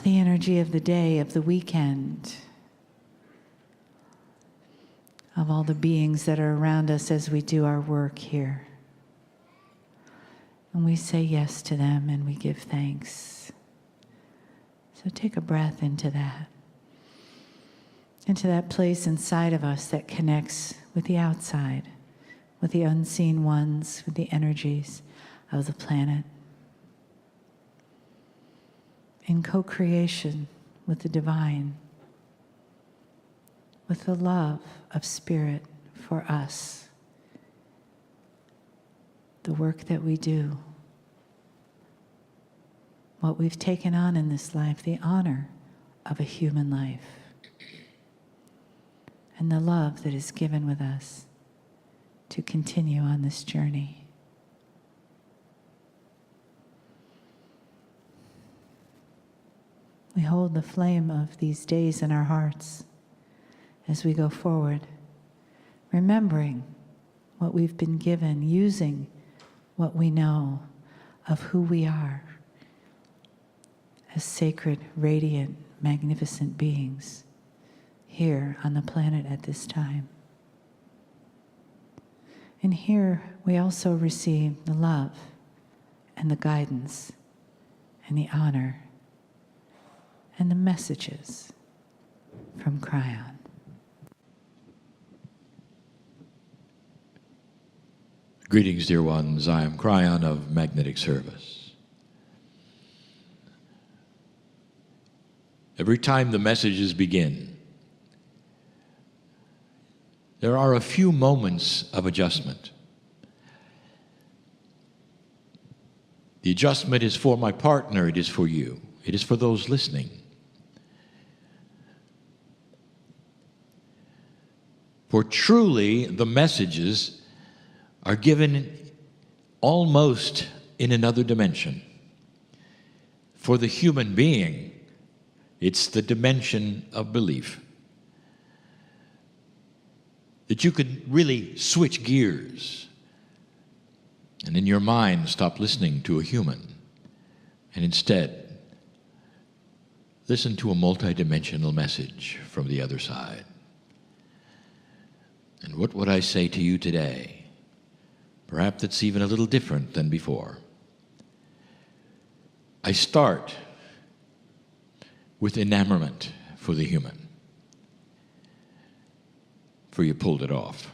the energy of the day, of the weekend, of all the beings that are around us as we do our work here. And we say yes to them and we give thanks. So take a breath into that place inside of us that connects with the outside, with the unseen ones, with the energies of the planet. In co-creation with the divine, with the love of Spirit for us, the work that we do, what we've taken on in this life, the honor of a human life, and the love that is given with us to continue on this journey. We hold the flame of these days in our hearts as we go forward, remembering what we've been given, using what we know of who we are as sacred, radiant, magnificent beings here on the planet at this time. And here we also receive the love and the guidance and the honor and the messages from Kryon. Greetings, dear ones. I am Kryon of Magnetic Service. Every time the messages begin, there are a few moments of adjustment. The adjustment is for my partner, it is for you, it is for those listening. For truly, the messages are given almost in another dimension. For the human being, it's the dimension of belief. That you could really switch gears and in your mind stop listening to a human and instead listen to a multidimensional message from the other side. And what would I say to you today? Perhaps it's even a little different than before. I start with enamorment for the human. For you pulled it off.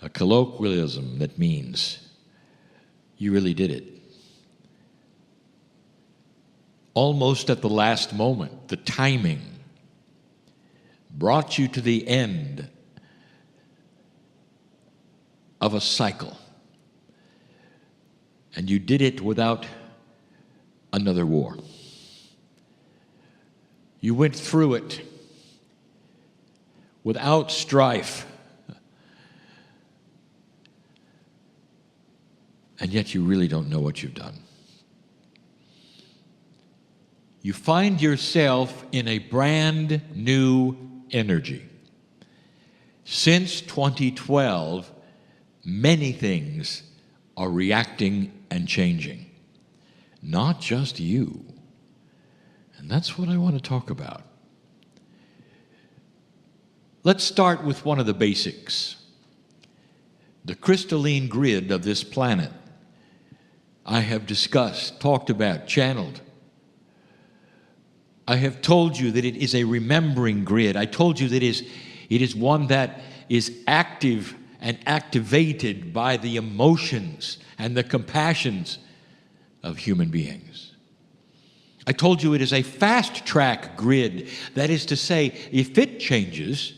A colloquialism that means you really did it. Almost at the last moment, the timing brought you to the end of a cycle. And you did it without another war. You went through it without strife. And yet you really don't know what you've done. You find yourself in a brand new energy. Since 2012, many things are reacting and changing. Not just you. And that's what I want to talk about. Let's start with one of the basics. The crystalline grid of this planet. I have discussed, talked about, channeled. I have told you that it is a remembering grid. I told you that it is one that is active and activated by the emotions and the compassions of human beings. I told you it is a fast-track grid. That is to say, if it changes,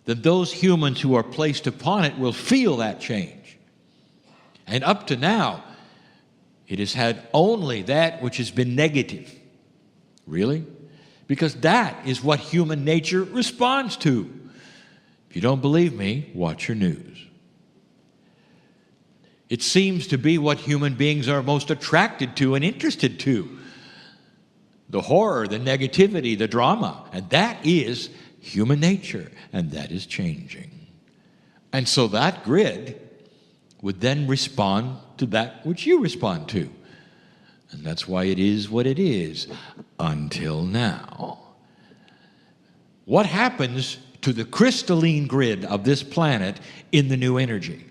then those humans who are placed upon it will feel that change. And up to now, it has had only that which has been negative. Really? Because that is what human nature responds to. If you don't believe me, watch your news. It seems to be what human beings are most attracted to and interested to. The horror, the negativity, the drama. And that is human nature. And that is changing. And so that grid would then respond to that which you respond to. And that's why it is what it is until now. What happens to the crystalline grid of this planet in the new energy?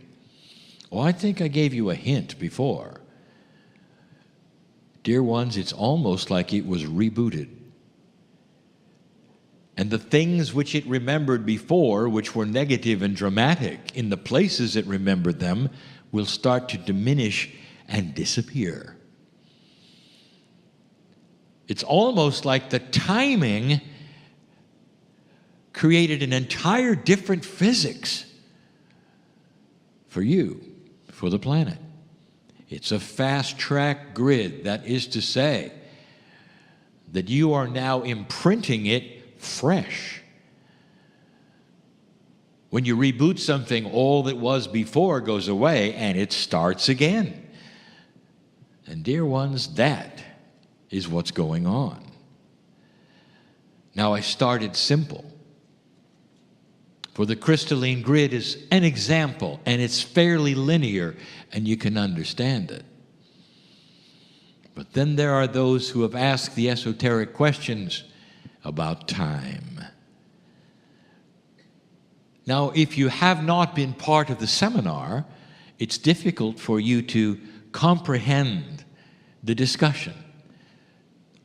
Well, I think I gave you a hint before. Dear ones, it's almost like it was rebooted. And the things which it remembered before, which were negative and dramatic, in the places it remembered them, will start to diminish and disappear. It's almost like the timing created an entire different physics for you, for the planet. It's a fast-track grid. That is to say that you are now imprinting it fresh. When you reboot something, all that was before goes away and it starts again. And dear ones, that is what's going on. Now, I started simple. For the crystalline grid is an example, and it's fairly linear, and you can understand it. But then there are those who have asked the esoteric questions about time. Now, if you have not been part of the seminar, it's difficult for you to comprehend the discussion,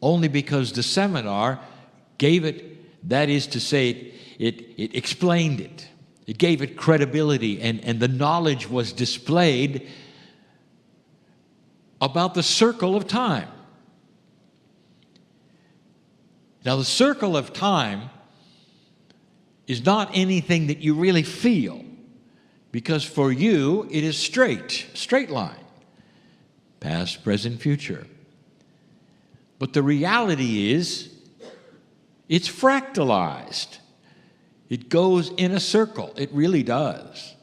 only because the seminar gave it, that is to say, it explained it. It gave it credibility, and the knowledge was displayed about the circle of time. Now, the circle of time is not anything that you really feel, because for you it is straight line, past, present, future. But the reality is it's fractalized. It goes in a circle. It really does.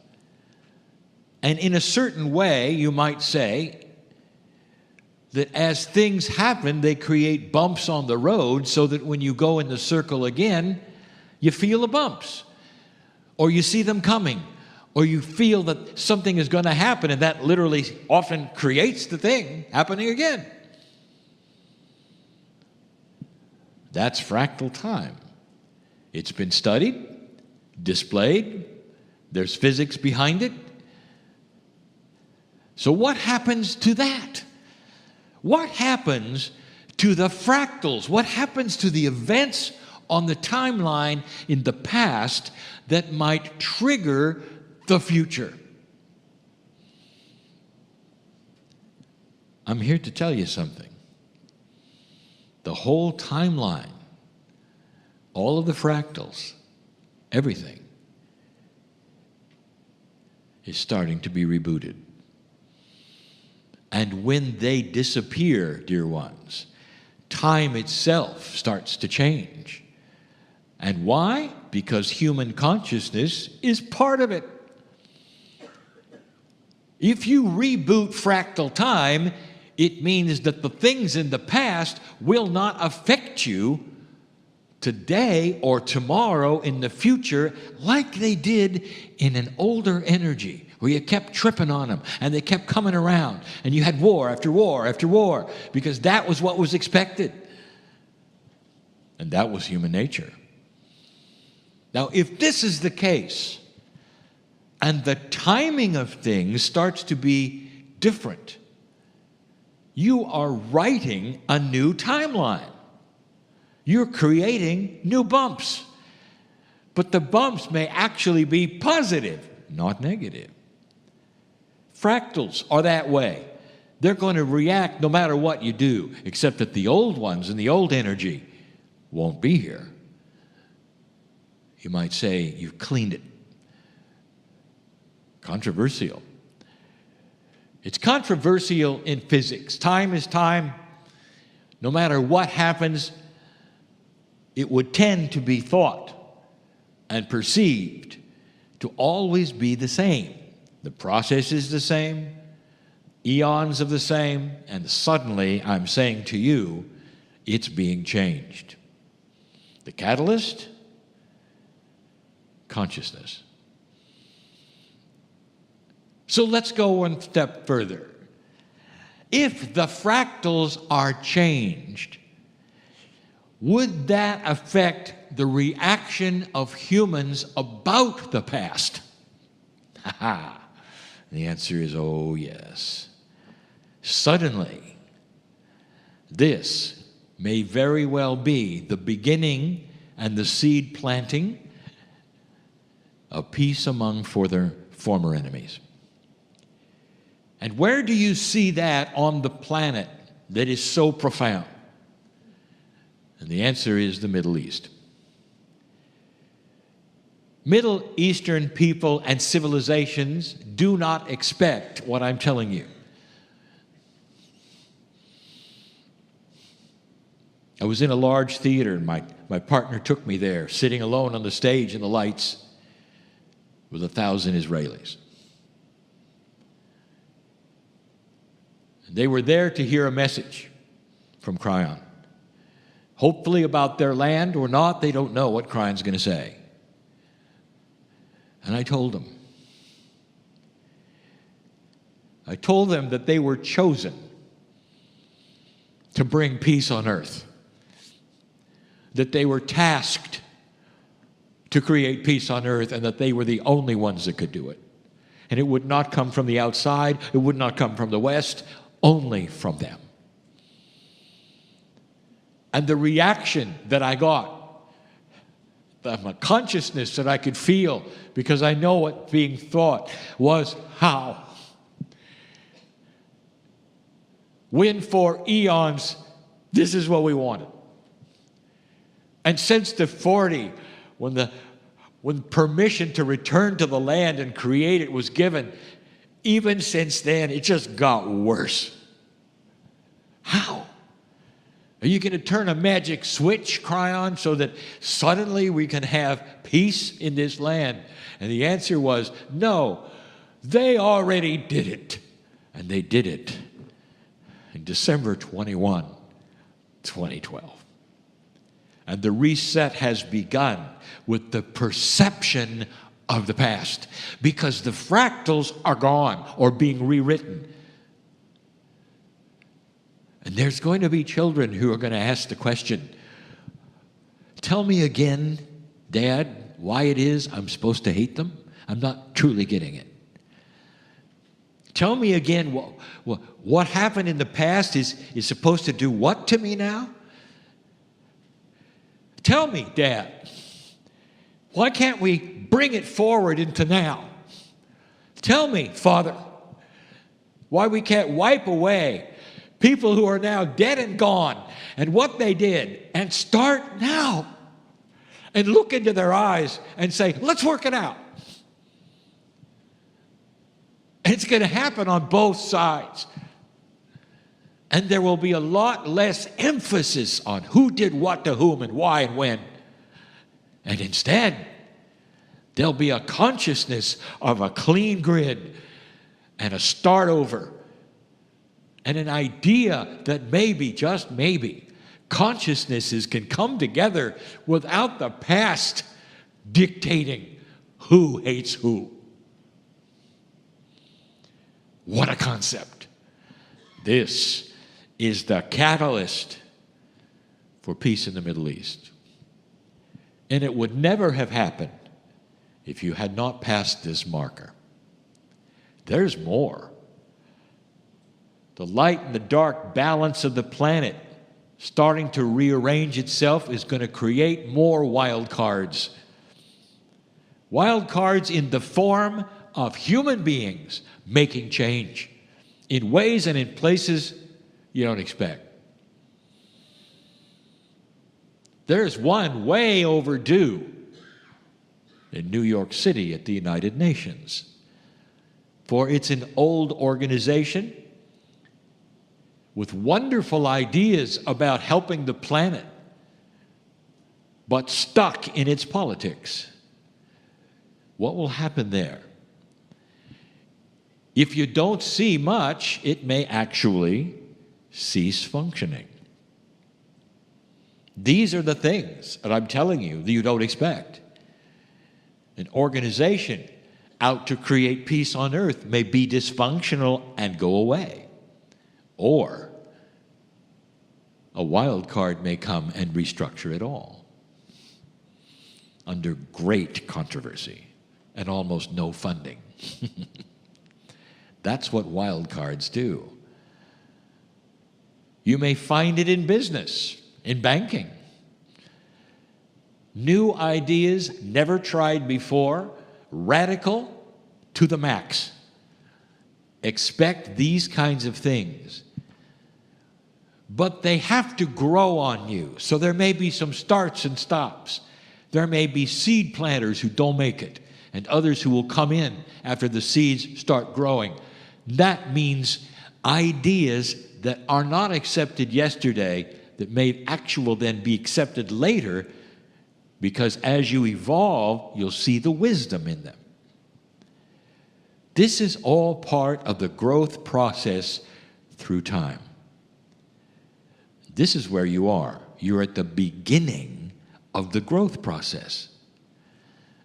And in a certain way, you might say that as things happen, they create bumps on the road so that when you go in the circle again, you feel the bumps, or you see them coming, or you feel that something is going to happen, and that literally often creates the thing happening again. That's fractal time. It's been studied, displayed, there's physics behind it. So what happens to that? What happens to the fractals? What happens to the events on the timeline in the past that might trigger the future? I'm here to tell you something. The whole timeline, all of the fractals, everything is starting to be rebooted. And when they disappear, dear ones, time itself starts to change. And why? Because human consciousness is part of it. If you reboot fractal time, it means that the things in the past will not affect you today or tomorrow in the future like they did in an older energy where you kept tripping on them and they kept coming around and you had war after war after war because that was what was expected. And that was human nature. Now, if this is the case and the timing of things starts to be different, you are writing a new timeline. You're creating new bumps. But the bumps may actually be positive, not negative. Fractals are that way. They're going to react no matter what you do, except that the old ones and the old energy won't be here. You might say you've cleaned it. Controversial. It's controversial in physics. Time is time. No matter what happens, it would tend to be thought and perceived to always be the same. The process is the same, eons of the same, and suddenly I'm saying to you, it's being changed. The catalyst? Consciousness. So let's go one step further. if the fractals are changed, would that affect the reaction of humans about the past? Ha ha. The answer is, oh yes. Suddenly, this may very well be the beginning and the seed planting of peace among former enemies. And where do you see that on the planet that is so profound? And the answer is the Middle East. Middle Eastern people and civilizations do not expect what I'm telling you. I was in a large theater, and my partner took me there, sitting alone on the stage in the lights with 1,000 Israelis. They were there to hear a message from Kryon. Hopefully about their land or not, they don't know what Kryon's going to say. And I told them that they were chosen to bring peace on earth, that they were tasked to create peace on earth, and that they were the only ones that could do it. And it would not come from the outside, it would not come from the West, only from them. And the reaction that I got, the consciousness that I could feel, because I know what being thought was, how? When for eons, this is what we wanted. And since the 40, when permission to return to the land and create it was given, even since then, it just got worse. How? Are you going to turn a magic switch, Kryon, so that suddenly we can have peace in this land? And the answer was, no, they already did it. And they did it in December 21, 2012. And the reset has begun with the perception of the past, because the fractals are gone or being rewritten. And there's going to be children who are going to ask the question, tell me again, Dad, why it is I'm supposed to hate them? I'm not truly getting it. Tell me again, what happened in the past is supposed to do what to me now? Tell me, Dad, why can't we bring it forward into now? Tell me, Father, why we can't wipe away people who are now dead and gone and what they did, and start now and look into their eyes and say, let's work it out. And it's going to happen on both sides. And there will be a lot less emphasis on who did what to whom and why and when. And instead, there'll be a consciousness of a clean grid and a start over, and an idea that maybe, just maybe, consciousnesses can come together without the past dictating who hates who. What a concept. This is the catalyst for peace in the Middle East. And it would never have happened if you had not passed this marker. There's more. The light and the dark balance of the planet starting to rearrange itself is going to create more wild cards. Wild cards in the form of human beings making change in ways and in places you don't expect. There's one way overdue in New York City at the United Nations. For it's an old organization with wonderful ideas about helping the planet, but stuck in its politics. What will happen there? If you don't see much, it may actually cease functioning. These are the things that I'm telling you that you don't expect. An organization out to create peace on earth may be dysfunctional and go away. Or a wild card may come and restructure it all under great controversy and almost no funding. That's what wild cards do. You may find it in business, in banking. New ideas never tried before, radical to the max. Expect these kinds of things. But they have to grow on you. So there may be some starts and stops. There may be seed planters who don't make it, and others who will come in after the seeds start growing. That means ideas that are not accepted yesterday that may actually then be accepted later, because as you evolve, you'll see the wisdom in them. This is all part of the growth process through time. This is where you are. You're at the beginning of the growth process.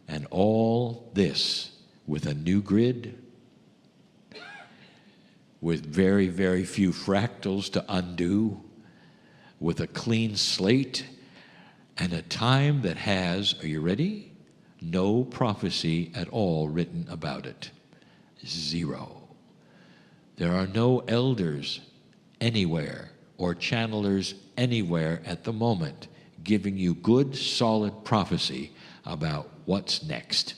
And all this with a new grid, with very, very few fractals to undo, with a clean slate, and a time that has, are you ready? No prophecy at all written about it. Zero. There are no elders anywhere or channelers anywhere at the moment giving you good, solid prophecy about what's next.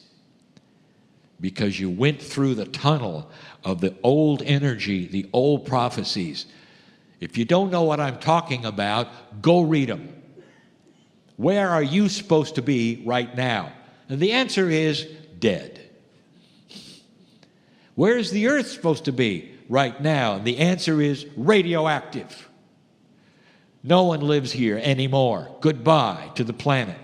Because you went through the tunnel of the old energy, the old prophecies. If you don't know what I'm talking about, go read them. Where are you supposed to be right now? And the answer is dead. Where is the earth supposed to be right now? And the answer is radioactive. No one lives here anymore. Goodbye to the planet.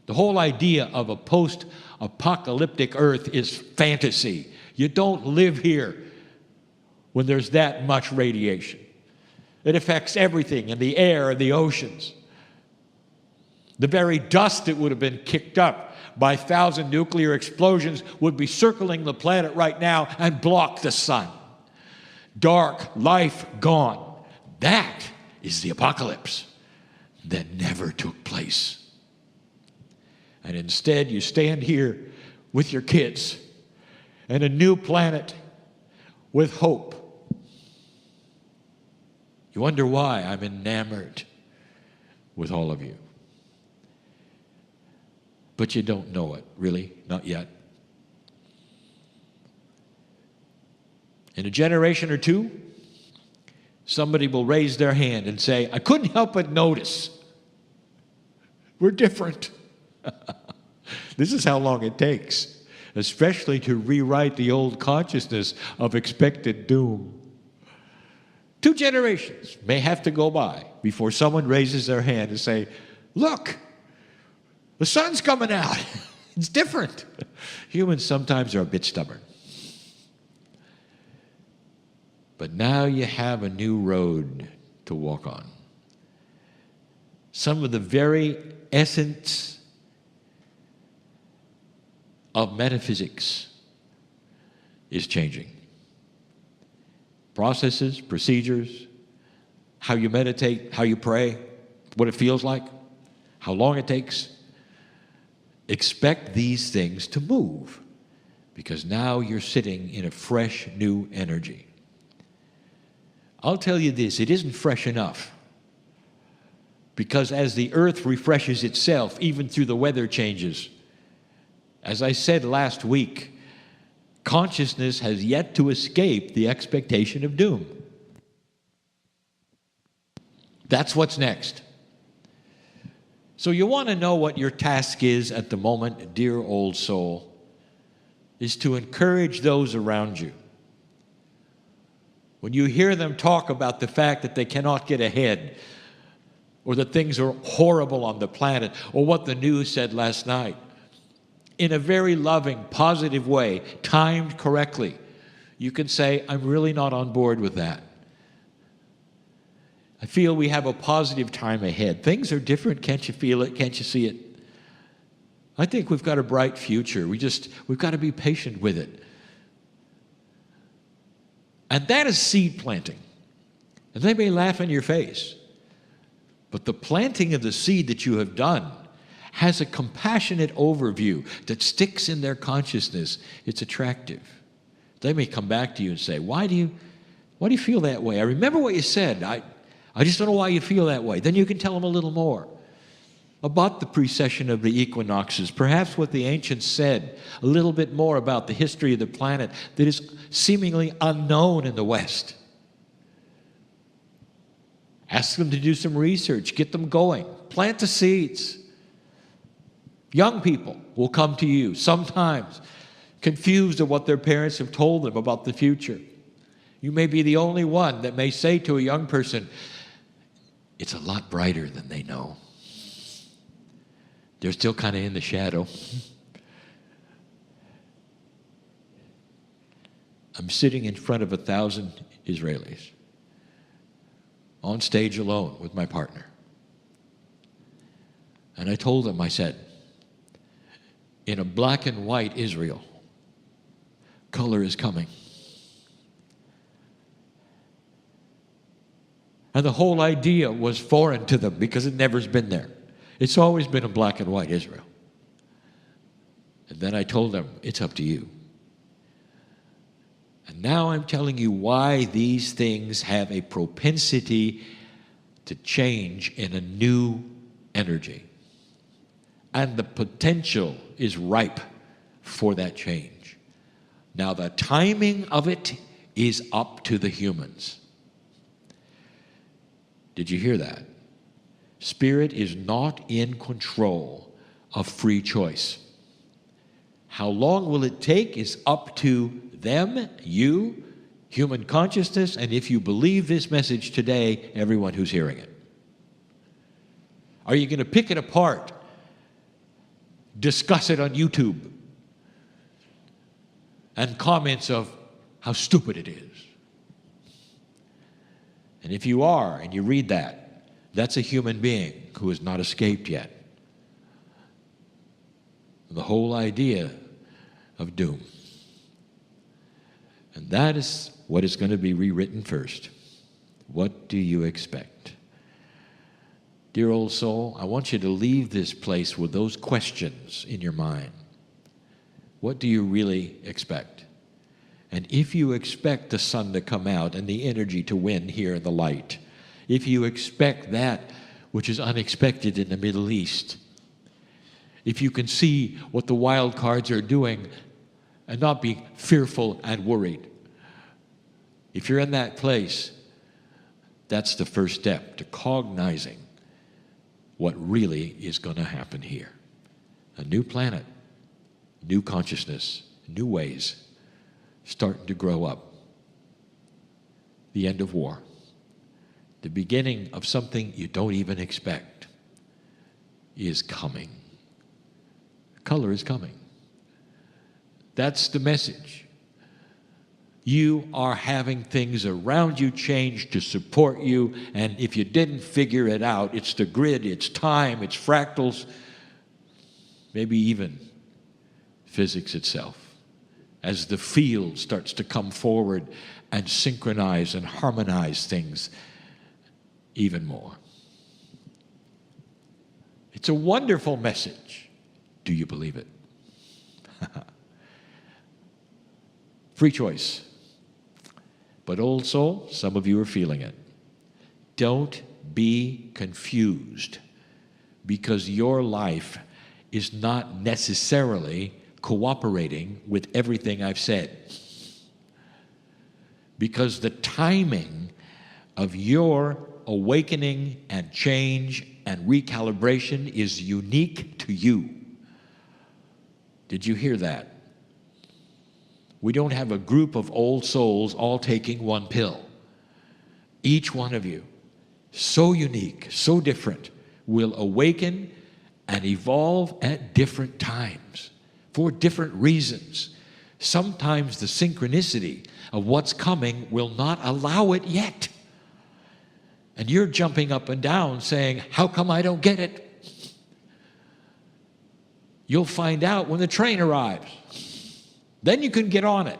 The whole idea of a post-apocalyptic earth is fantasy. You don't live here when there's that much radiation. It affects everything in the air and the oceans. The very dust that would have been kicked up by 1,000 nuclear explosions would be circling the planet right now and block the sun. Dark, life gone. That is the apocalypse that never took place. And instead, you stand here with your kids and a new planet with hope. You wonder why I'm enamored with all of you. But you don't know it, really, not yet. In a generation or two, somebody will raise their hand and say, I couldn't help but notice. We're different. This is how long it takes, especially to rewrite the old consciousness of expected doom. 2 generations may have to go by before someone raises their hand and say, look, the sun's coming out. It's different. Humans sometimes are a bit stubborn. But now you have a new road to walk on. Some of the very essence of metaphysics is changing. Processes, procedures, how you meditate, how you pray, what it feels like, how long it takes. Expect these things to move, because now you're sitting in a fresh, new energy. I'll tell you this, it isn't fresh enough, because as the earth refreshes itself, even through the weather changes, as I said last week, consciousness has yet to escape the expectation of doom. That's what's next. So you want to know what your task is at the moment, dear old soul, is to encourage those around you. When you hear them talk about the fact that they cannot get ahead, or that things are horrible on the planet, or what the news said last night, in a very loving, positive way, timed correctly, you can say, I'm really not on board with that. I feel we have a positive time ahead. Things are different. Can't you feel it? Can't you see it? I think we've got a bright future. We've got to be patient with it. And that is seed planting. And they may laugh in your face, but the planting of the seed that you have done has a compassionate overview that sticks in their consciousness. It's attractive. They may come back to you and say, why do you feel that way? I remember what you said. I just don't know why you feel that way. Then you can tell them a little more about the precession of the equinoxes, perhaps what the ancients said, a little bit more about the history of the planet that is seemingly unknown in the West. Ask them to do some research, get them going, plant the seeds. Young people will come to you sometimes confused of what their parents have told them about the future. You may be the only one that may say to a young person, it's a lot brighter than they know. They're still kind of in the shadow. I'm sitting in front of 1,000 Israelis on stage alone with my partner. And I told them, I said, in a black and white Israel, color is coming. And the whole idea was foreign to them because it never's been there. It's always been a black and white Israel. And then I told them, it's up to you. And now I'm telling you why these things have a propensity to change in a new energy. And the potential is ripe for that change. Now, the timing of it is up to the humans. Did you hear that? Spirit is not in control of free choice. How long will it take is up to them, you, human consciousness, and if you believe this message today, everyone who's hearing it. Are you going to pick it apart, discuss it on YouTube, and comments of how stupid it is? And if you are, and you read that, that's a human being who has not escaped yet. The whole idea of doom. And that is what is going to be rewritten first. What do you expect? Dear old soul, I want you to leave this place with those questions in your mind. What do you really expect? And if you expect the sun to come out and the energy to win here in the light, if you expect that which is unexpected in the Middle East, if you can see what the wild cards are doing and not be fearful and worried, if you're in that place, that's the first step to cognizing what really is going to happen here. A new planet, new consciousness, new ways starting to grow up. The end of war. The beginning of something you don't even expect is coming. Color is coming. That's the message. You are having things around you change to support you, and if you didn't figure it out, it's the grid, it's time, it's fractals, maybe even physics itself. As the field starts to come forward and synchronize and harmonize things even more. It's a wonderful message. Do you believe it? Free choice. But old soul, some of you are feeling it. Don't be confused because your life is not necessarily cooperating with everything I've said. Because the timing of your awakening and change and recalibration is unique to you. Did you hear that? We don't have a group of old souls all taking one pill. Each one of you, so unique, so different, will awaken and evolve at different times for different reasons. Sometimes the synchronicity of what's coming will not allow it yet. And you're jumping up and down saying, how come I don't get it? You'll find out when the train arrives. Then you can get on it.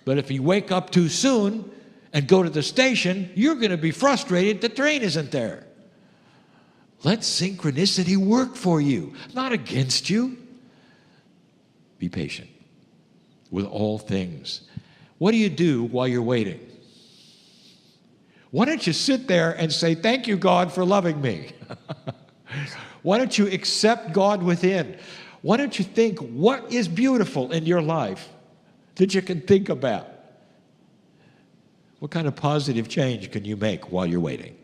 But if you wake up too soon and go to the station, you're going to be frustrated the train isn't there. Let synchronicity work for you, not against you. Be patient with all things. What do you do while you're waiting? Why don't you sit there and say, thank you, God, for loving me? Why don't you accept God within? Why don't you think what is beautiful in your life that you can think about? What kind of positive change can you make while you're waiting?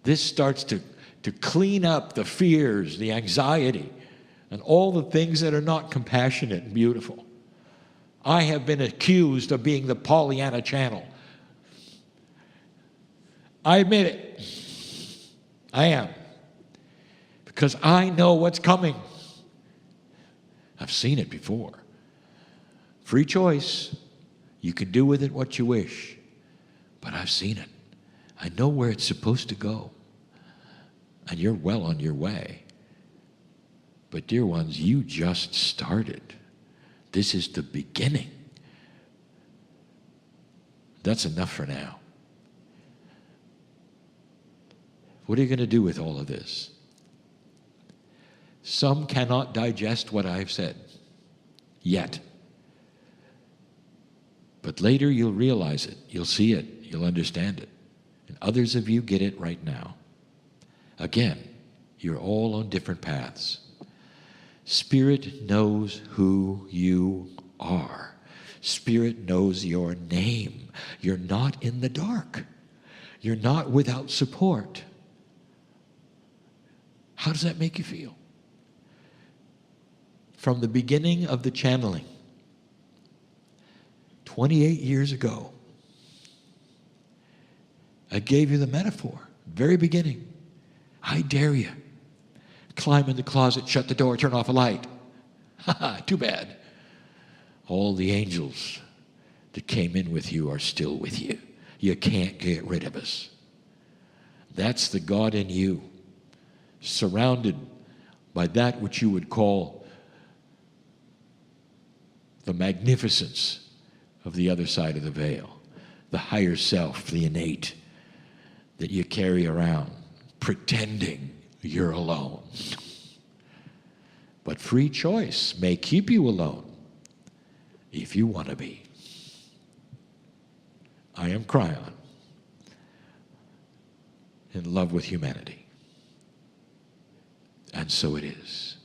This starts to clean up the fears, the anxiety, and all the things that are not compassionate and beautiful. I have been accused of being the Pollyanna channel. I admit it. I am. Because I know what's coming. I've seen it before. Free choice. You can do with it what you wish. But I've seen it. I know where it's supposed to go. And you're well on your way. But dear ones, you just started. This is the beginning. That's enough for now. What are you going to do with all of this? Some cannot digest what I've said yet. But later you'll realize it, you'll see it, you'll understand it. And others of you get it right now. Again, you're all on different paths. Spirit knows who you are. Spirit knows your name. You're not in the dark. You're not without support. How does that make you feel? From the beginning of the channeling, 28 years ago, I gave you the metaphor, very beginning. I dare you. Climb in the closet, shut the door, turn off a light. Ha ha, too bad. All the angels that came in with you are still with you. You can't get rid of us. That's the God in you, surrounded by that which you would call the magnificence of the other side of the veil, the higher self, the innate that you carry around, pretending you're alone. But free choice may keep you alone if you want to be. I am Kryon, in love with humanity. And so it is.